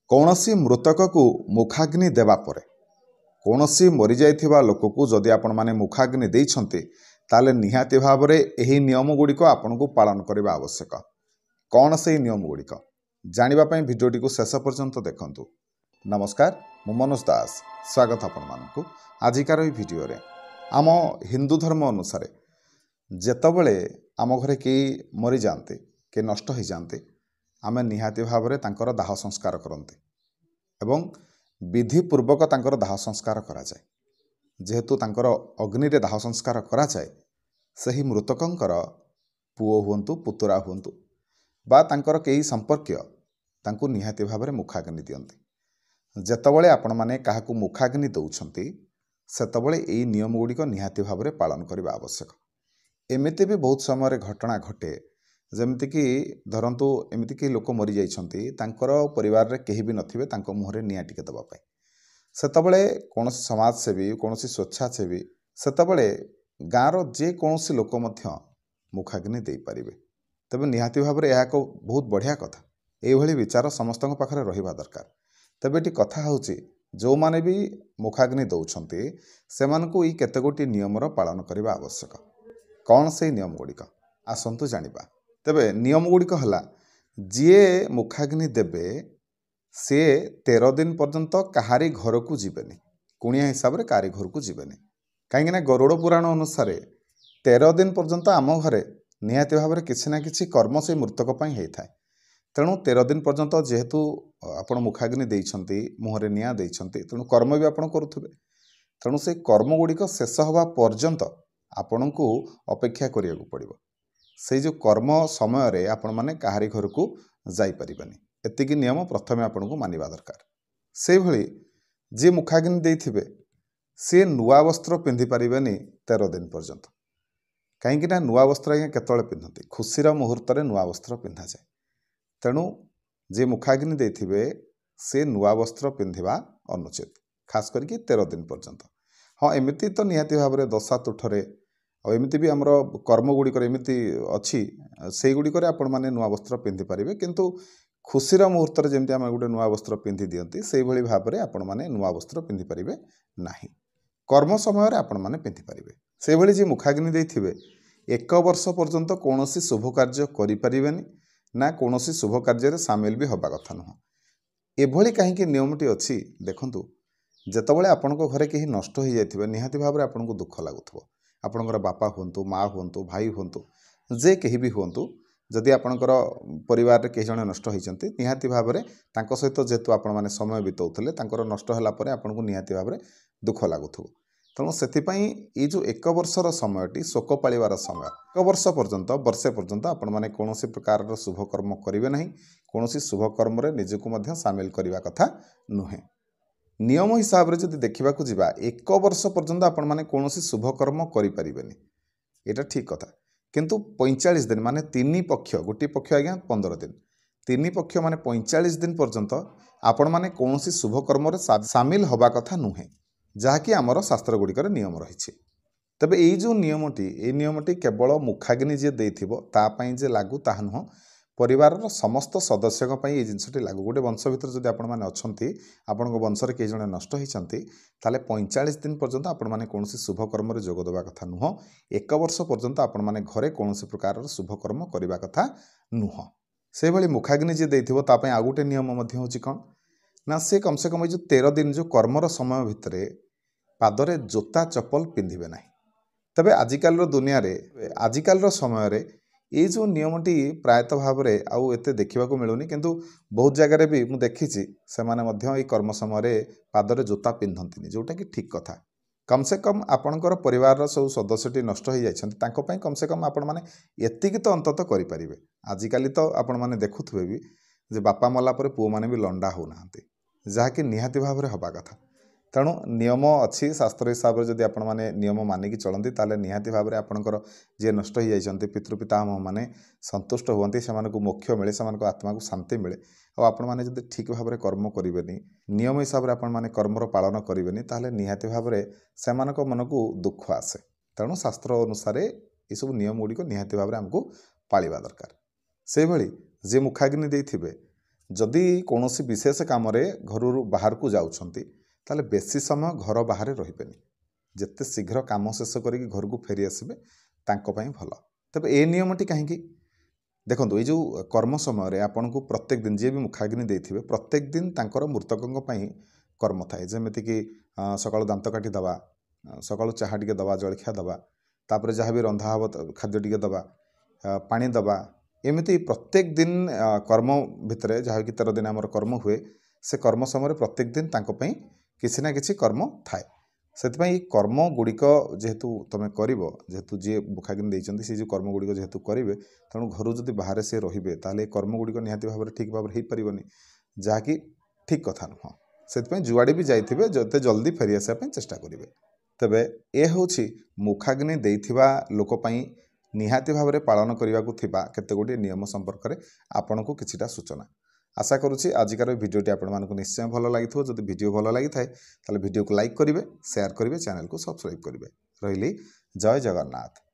कौनसी मृतक को मुखाग्नि देवा परे कौनसी मरी जाइथिबा लोक को जदि आपण माने मुखाग्नि देइछन्ते ताले निहाती भाव में यही नियम गुड़िक आपन को पालन करने आवश्यक। कौन से नियम गुड़िक जानापी भिडियोटी को शेष पर्यंत देखंतु। नमस्कार, मु मनोज दास स्वागत आपण मानकु आजिकार ई भिडियो रे। आम हिंदू धर्म अनुसार जेतबले आम घरे के मरी जाते के नष्ट हो जाते आमे निहाती भाव में तांकर दाह संस्कार करते एवं विधिपूर्वक तांकर दाह संस्कार करा जाए। जेहेतु तांकर अग्नि रे दाह संस्कार करा जाए सही मृतकंकर पुओ हुंतु पुतुरा हुंतु बा तांकर केही संपर्कीय तांको निहाती भाव में मुखाग्नि दियंती। जेतबले आपण माने काहाकू मुखाग्नि दउछंती सेतबले एही नियम गुड़िक निहाती भाव में पालन करबा आवश्यक। एमिति भी बहुत समय घटना घटे जमिति कि धरंतु एमिति कि लोक मरी जाइछंती तांकर परिवार रे केही भी नथिबे तांको मुहरे निया टिके दबा पाए सेतबले कोनोसी समाजसेवी कोनोसी स्वेच्छासेवी सेतबले गाँर जे कोनोसी लोक मध्य मुखाग्नि दे पारिबे। तबे निहाती भाव में यह एक बहुत बढ़िया कथा। एभली विचार समस्त पाखरे रहिबा दरकार। तबे टी कथा होची जो माने भी मुखाग्नि दउछंती सेमानकु ई केते गोटी नियमर पालन करबा आवश्यक। कौन से नियम गुड़िक आसंतु जानिबा। तेबे नियम गुड़िक हला जीए मुखाग्नि देबे से 13 दिन पर्यंत कहारी घर को जीवेनि, कुणिया हिसाब रे कारी घर को जीवेनि। कहीं गरुड़ पुराण अनुसार 13 दिन पर्यंत आम घरे निहाती भाव में किसी ना किसी कर्म से मृतक होता है। तेणु 13 दिन पर्यंत जेहेतु आपण मुखाग्नि देइछंती मुहरे निया देइछंती तेणु कर्म भी आपण करुथुबे। तेणु से कर्म गुड़िक शेष हवा पर्यंत आपण को अपेक्षा करिया पड़िबो। से जो कर्म समय रे आपण माने काहारी घर को जाई परिबानी एतिकी नियम प्रथमे आपण को मानिबा दरकार। से भली जे मुखाग्नि देइथिबे से नुआ वस्त्र पिंधि परिबानी 13 दिन पर्यंत। कहीं ना नुआ वस्त्र आज्ञा केतले पिंधती खुशीर मुहूर्त में नुआ वस्त्र पिंधा जाए। तेणु जे मुखाग्नि देइथिबे से नुआ वस्त्र पिंधिबा अनुचित खास करके 13 दिन पर्यंत। हाँ एमिति तो निहाती भाव में दशा तुठरे एमिति भी आमर कर्म गुड़िक एमिति अच्छी से गुड़िक आपण मैंने नुआ वस्त्र पिंधि पारे किंतु खुशीर मुहूर्त में जमी आम गोटे नुआ वस्त्र पिंधि दियंती से भली भाव में आपण मैंने नुआ वस्त्र पिंधि पारे नाही। कर्म समय आपण मैंने पिंधि पारे। से भली जे मुखाग्नि देइथिबे 1 वर्ष पर्यंत कौनसी शुभ कार्य करिपारिबेनी ना कौनसी शुभ कार्य सामिल भी हवा कथा नुह। एभली कहीं नियमटी अच्छी देखंतु जेतबले आपणको घरे केही नष्ट हो जाइथिबे निहाती भाव में आपनको दुख लागुथबो। आपणकर बापा हुंतु माँ हुंतु भाई हुंतु जे केही भी हुंतु जदि आपणकर परिवार रे केही जणे नष्ट होइचंती निहाती भाव में तांको सहित जेतु आपण माने समय बितौथले तांकर नष्ट होला परे आपनको निहाती भाव में दुख लागुथबो। तेणु से ये जो 1 वर्षर समयटी शोक पालिबार समय 1 वर्ष पर्यंत वर्षे पर्यंत आपण माने कौनसी प्रकार शुभ कर्म करिवे नहीं। कौनसी शुभ कर्म रे निजकु मध्य सामिल करिवा कथा नुहे। नियम हिसाब से जब देखा जा 1 वर्ष पर्यंत आपण माने कौनसी शुभ कर्म करिपारिबेनी एटा ठीक कथा। किंतु 45 दिन माने 3 पक्ष गोटे पक्ष आज्ञा 15 दिन 3 पक्ष माने 45 दिन पर्यंत आपण माने कौनसी शुभ कर्म रे सामिल हवा कथा नुहे जहाँकि आमर शास्त्र गुड़िकर नियम रही। तबे ये जो नियमटी केवल मुखाग्नि जे देइथिबो ता पई जे लागू ताहा नुह परिवार समस्त सदस्य ये जिनसटी लागू। गोटे वंश भितर जब आपण मैंने अच्छी आपण वंशर कई जन नष्ट होती 45 दिन पर्यंत आपण मैंने कौन शुभ कर्म जोग देवा कथा नुह। 1 वर्ष पर्यंत आपण मैंने घरे कौन प्रकार शुभ कर्म करने कथा नुह। से भली मुखाग्नि जे देइथिबो ता पई आ गोटे नियम मध्य होची कौन ना से कम से कम जो 13 दिन जो कर्मर समय भितर पादरे जोता चप्पल पिंधिबे नहीं। तबे आजिकल दुनिया रे आजिकल समय रे ये जो नियमटी प्रायत भाव में आउ एते देखा मिलूनी किंतु बहुत जगह भी मुझे देखी से माने कर्म समय पादरे जोता पिंधती जोटा कि ठीक कथा। कम से कम आपणकर परिवार सब सदस्यटी नष्ट हो जाती कम से कम आपण माने एतिकी तो अंतत करें। आजिकल तो आपण माने देखुवे भी जे बापा मला पर पुओ माने भी लंडा होना जहाँकि निहाती भाव में हवा कथा। तेणु नियम अच्छी शास्त्र हिसाब से जब आपण मैंने नियम मानिकी चलती ताले निहाती भाव में आपणकर जी नष्ट हो जाती पितृपितामह मैंने संतुष्ट हुंती से मोक्ष मिले से आत्मा को शांति मिले। और आपण मैंने जब ठीक भाव में कर्म करेंगे नियम हिसाब से आपण मैंने कर्मर पालन करेंगे ताले निहाती भाव में से मन को दुख आसे। तेणु शास्त्र अनुसार ये सब नियम गुड़िक निहाती भाव में आमको पालिबा दरकार। से भली जे मुखाग्नि देइथिबे जदि कौन विशेष कम घर बाहर को जाउछंती ताले बेसी समय घर बाहर रहिबेनी जिते शीघ्र काम शेष करके घर को फेरी आसबे तांको पई भल। तबे ए नियमटी कहीं देखो ये जो कर्म समय आपन को प्रत्येक दिन जी भी मुखाग्नि देथिबे प्रत्येक दिन तांकर मृतकों पई कर्म थाए जेमिति कि सकाळु दांत काटी दवा सकाळु चाहा टिके दवा जलखिया दवा तापर जहाँ भी रंधा हम खाद्य टिके दवा पानी दवा एमती प्रत्येक दिन कर्म भितर जहाँ कि 13 दिन आमर कर्म हुए से कर्म समय प्रत्येक दिन तांको पई किसी ना किसी कर्म थाए से कर्म गुड़िक जेहेतु तुम कर जेहेतु जी मुखाग्नि देइचंती से जो कर्म गुड़िक जेहेतु करेंगे तेणु घर जब बाहर से रे ताले कर्म गुड़िक निहाती भाव ठीक भाव हो पारनि जहाँकि ठीक कथा नुह से जुआड़े भी जाइए जते जल्दी फेरी आसापी चेष्टा करेंगे। तेबे ए होछि मुखाग्नि देइथिबा लोक पई निहाती भाव में पालन करने को केते गोटे नियम संपर्क में आपन को किछिटा सूचना। आशा करुच्ची आजिकार भिडियोटी आपको निश्चय भल लगी जब भिडियो भल लगी थाए ताले भिडियो को लाइक करेंगे शेयर करेंगे चैनल को सब्सक्राइब करेंगे। रही जय जगन्नाथ।